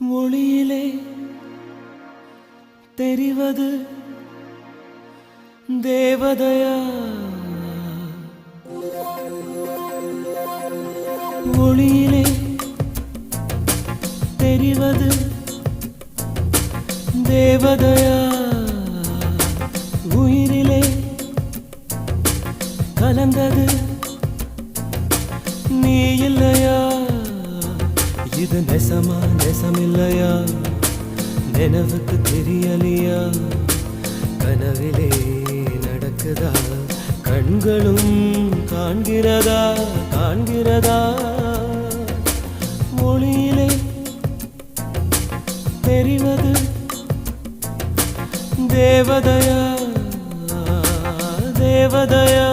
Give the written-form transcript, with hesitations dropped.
ஒளியிலே தெரிவது தேவதையா? ஒளியிலே தெரிவது தேவதையா? உயிரிலே கலந்தது நீ இல்லையா? இது நெசமா நெசமில்லையா? நினைவுக்கு தெரியலையா? கனவிலே நடக்குதா? கண்களும் காண்கிறதா? காண்கிறதா? ஒளியிலே தெரிவது தேவதையா? தேவதையா?